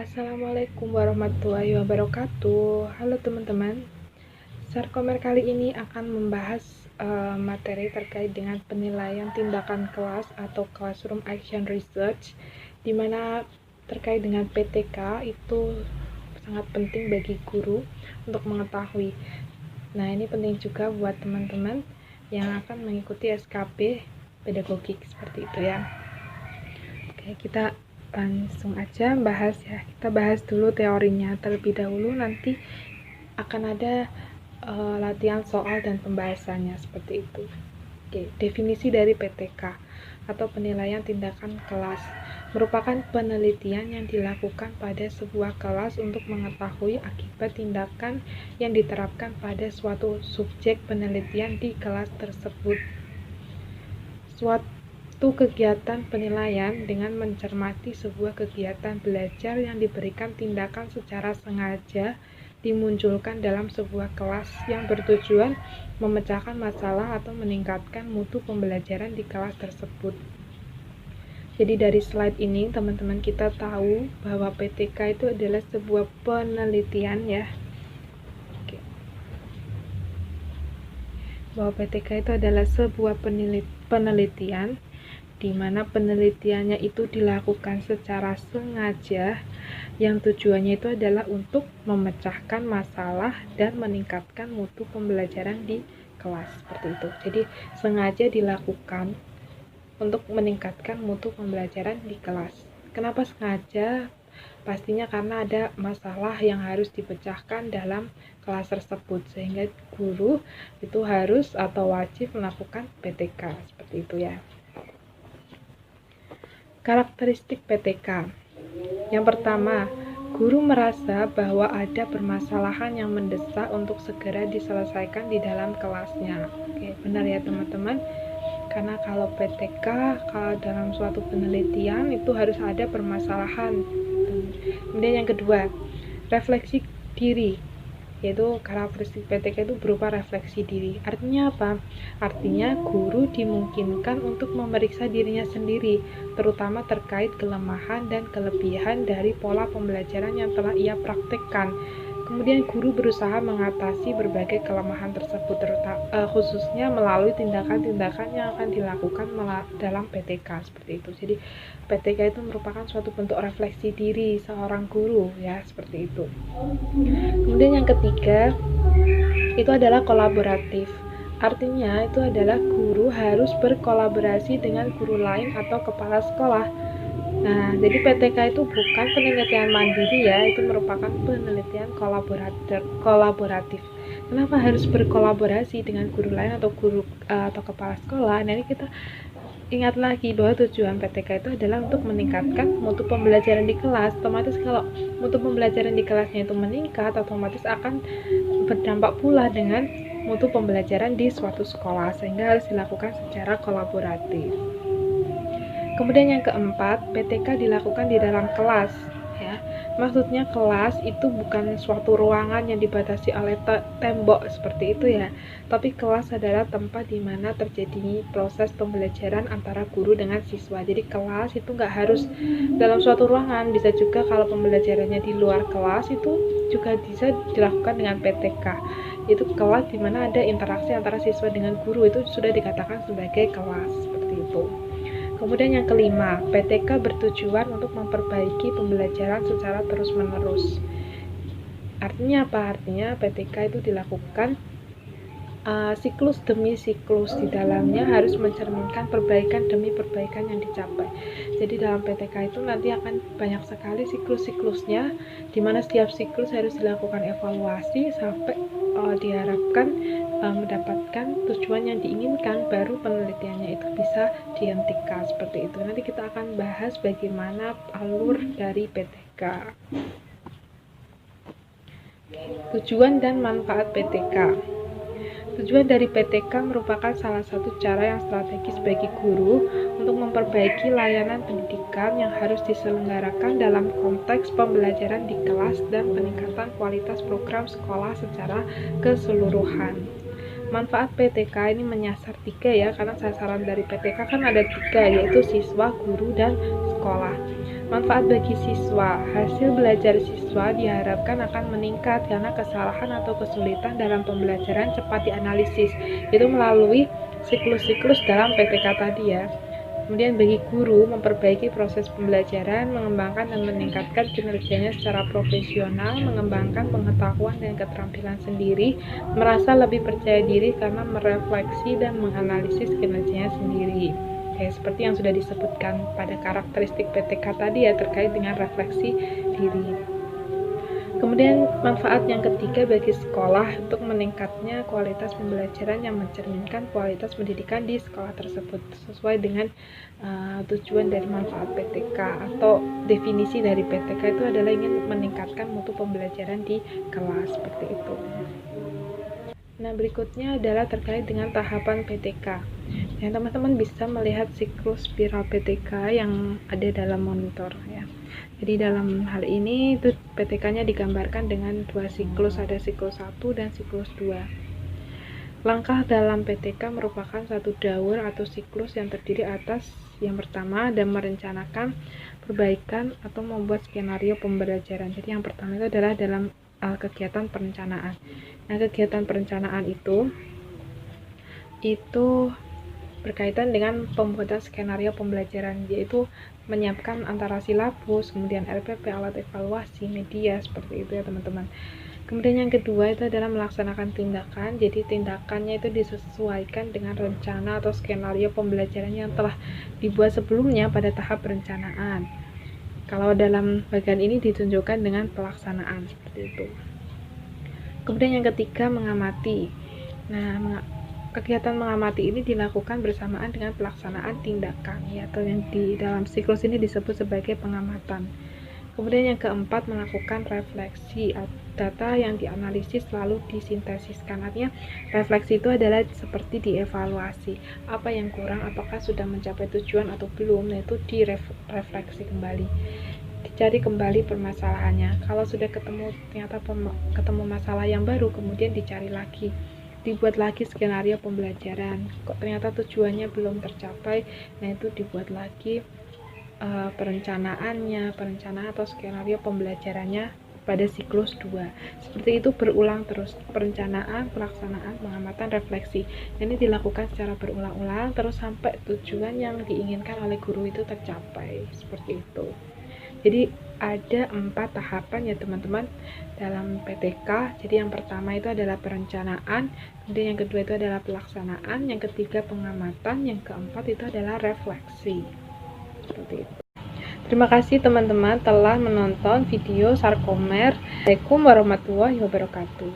Assalamualaikum warahmatullahi wabarakatuh. Halo teman-teman. Sarkomer kali ini akan membahas materi terkait dengan penilaian tindakan kelas atau Classroom Action Research, di mana terkait dengan PTK itu sangat penting bagi guru untuk mengetahui. Nah, ini penting juga buat teman-teman yang akan mengikuti SKP pedagogik seperti itu ya. Oke, kita langsung aja bahas ya. Kita bahas dulu teorinya terlebih dahulu, nanti akan ada latihan soal dan pembahasannya seperti itu. Oke, definisi dari PTK atau penilaian tindakan kelas merupakan penelitian yang dilakukan pada sebuah kelas untuk mengetahui akibat tindakan yang diterapkan pada suatu subjek penelitian di kelas tersebut. Suatu kegiatan penilaian dengan mencermati sebuah kegiatan belajar yang diberikan tindakan secara sengaja dimunculkan dalam sebuah kelas yang bertujuan memecahkan masalah atau meningkatkan mutu pembelajaran di kelas tersebut. Jadi dari slide ini teman-teman kita tahu bahwa PTK itu adalah sebuah penelitian ya. Oke. Bahwa PTK itu adalah sebuah penelitian di mana penelitiannya itu dilakukan secara sengaja, yang tujuannya itu adalah untuk memecahkan masalah dan meningkatkan mutu pembelajaran di kelas seperti itu. Jadi sengaja dilakukan untuk meningkatkan mutu pembelajaran di kelas. Kenapa sengaja? Pastinya karena ada masalah yang harus dipecahkan dalam kelas tersebut, sehingga guru itu harus atau wajib melakukan PTK seperti itu ya. Karakteristik PTK. Yang pertama, guru merasa bahwa ada permasalahan yang mendesak untuk segera diselesaikan di dalam kelasnya. Oke, benar ya teman-teman. Karena kalau PTK, kalau dalam suatu penelitian itu harus ada permasalahan. Kemudian yang kedua, refleksi diri. Yaitu karakteristik PTK itu berupa refleksi diri. Artinya apa? Artinya guru dimungkinkan untuk memeriksa dirinya sendiri, terutama terkait kelemahan dan kelebihan dari pola pembelajaran yang telah ia praktekkan. Kemudian guru berusaha mengatasi berbagai kelemahan tersebut, khususnya melalui tindakan-tindakan yang akan dilakukan dalam PTK seperti itu. Jadi PTK itu merupakan suatu bentuk refleksi diri seorang guru ya, seperti itu. Kemudian yang ketiga itu adalah kolaboratif. Artinya itu adalah guru harus berkolaborasi dengan guru lain atau kepala sekolah. Nah, jadi PTK itu bukan penelitian mandiri ya, itu merupakan penelitian kolaboratif. Kenapa harus berkolaborasi dengan guru lain atau guru atau kepala sekolah? Nah, ini kita ingat lagi bahwa tujuan PTK itu adalah untuk meningkatkan mutu pembelajaran di kelas. Otomatis kalau mutu pembelajaran di kelasnya itu meningkat, otomatis akan berdampak pula dengan mutu pembelajaran di suatu sekolah, sehingga harus dilakukan secara kolaboratif. Kemudian yang keempat, PTK dilakukan di dalam kelas ya. Maksudnya kelas itu bukan suatu ruangan yang dibatasi oleh tembok seperti itu ya. Tapi kelas adalah tempat di mana terjadi proses pembelajaran antara guru dengan siswa. Jadi kelas itu nggak harus dalam suatu ruangan, bisa juga kalau pembelajarannya di luar kelas itu juga bisa dilakukan dengan PTK. Itu kelas di mana ada interaksi antara siswa dengan guru, itu sudah dikatakan sebagai kelas seperti itu. Kemudian yang kelima, PTK bertujuan untuk memperbaiki pembelajaran secara terus-menerus. Artinya apa? Artinya PTK itu dilakukan siklus demi siklus, di dalamnya harus mencerminkan perbaikan demi perbaikan yang dicapai. Jadi dalam PTK itu nanti akan banyak sekali siklus-siklusnya, di mana setiap siklus harus dilakukan evaluasi sampai diharapkan mendapatkan tujuan yang diinginkan, baru penelitiannya itu bisa dihentikan seperti itu. Nanti kita akan bahas bagaimana alur dari PTK. Tujuan dan manfaat PTK. Tujuan dari PTK merupakan salah satu cara yang strategis bagi guru untuk memperbaiki layanan pendidikan yang harus diselenggarakan dalam konteks pembelajaran di kelas dan peningkatan kualitas program sekolah secara keseluruhan. Manfaat PTK ini menyasar 3 ya, karena sasaran dari PTK kan ada 3, yaitu siswa, guru, dan sekolah. Manfaat bagi siswa. Hasil belajar siswa diharapkan akan meningkat karena kesalahan atau kesulitan dalam pembelajaran cepat dianalisis. Itu melalui siklus-siklus dalam PTK tadi ya. Kemudian bagi guru, memperbaiki proses pembelajaran, mengembangkan dan meningkatkan kinerjanya secara profesional, mengembangkan pengetahuan dan keterampilan sendiri, merasa lebih percaya diri karena merefleksi dan menganalisis kinerjanya sendiri. Oke, seperti yang sudah disebutkan pada karakteristik PTK tadi ya, terkait dengan refleksi diri. Kemudian manfaat yang ketiga bagi sekolah untuk meningkatnya kualitas pembelajaran yang mencerminkan kualitas pendidikan di sekolah tersebut sesuai dengan tujuan dari manfaat PTK atau definisi dari PTK itu adalah ingin meningkatkan mutu pembelajaran di kelas seperti itu. Nah, berikutnya adalah terkait dengan tahapan PTK. Yang teman-teman bisa melihat siklus spiral PTK yang ada dalam monitor ya. Jadi dalam hal ini itu PTK-nya digambarkan dengan dua siklus, ada siklus 1 dan siklus 2. Langkah dalam PTK merupakan satu daur atau siklus yang terdiri atas yang pertama dan merencanakan perbaikan atau membuat skenario pembelajaran. Jadi yang pertama itu adalah dalam kegiatan perencanaan. Nah, kegiatan perencanaan itu berkaitan dengan pembuatan skenario pembelajaran, yaitu menyiapkan antara silabus, kemudian RPP, alat evaluasi, media, seperti itu ya teman-teman. Kemudian yang kedua itu adalah melaksanakan tindakan, jadi tindakannya itu disesuaikan dengan rencana atau skenario pembelajaran yang telah dibuat sebelumnya pada tahap perencanaan. Kalau dalam bagian ini ditunjukkan dengan pelaksanaan, seperti itu. Kemudian yang ketiga, mengamati. Nah, kegiatan mengamati ini dilakukan bersamaan dengan pelaksanaan tindakan, ya, atau yang di dalam siklus ini disebut sebagai pengamatan. Kemudian yang keempat, melakukan refleksi. Data yang dianalisis lalu disintesiskan. Artinya refleksi itu adalah seperti dievaluasi. Apa yang kurang, apakah sudah mencapai tujuan atau belum, yaitu direfleksi kembali. Dicari kembali permasalahannya. Kalau sudah ternyata ketemu masalah yang baru, kemudian dicari lagi. Dibuat lagi skenario pembelajaran. Kok ternyata tujuannya belum tercapai, nah itu dibuat lagi perencanaan atau skenario pembelajarannya pada siklus 2. Seperti itu berulang terus, perencanaan, pelaksanaan, pengamatan, refleksi. Ini dilakukan secara berulang-ulang terus sampai tujuan yang diinginkan oleh guru itu tercapai, seperti itu. Jadi ada 4 tahapan ya teman-teman dalam PTK. Jadi yang pertama itu adalah perencanaan, kemudian yang kedua itu adalah pelaksanaan, yang ketiga pengamatan, yang keempat itu adalah refleksi. Seperti itu. Terima kasih teman-teman telah menonton video Sarkomer. Assalamualaikum warahmatullahi wabarakatuh.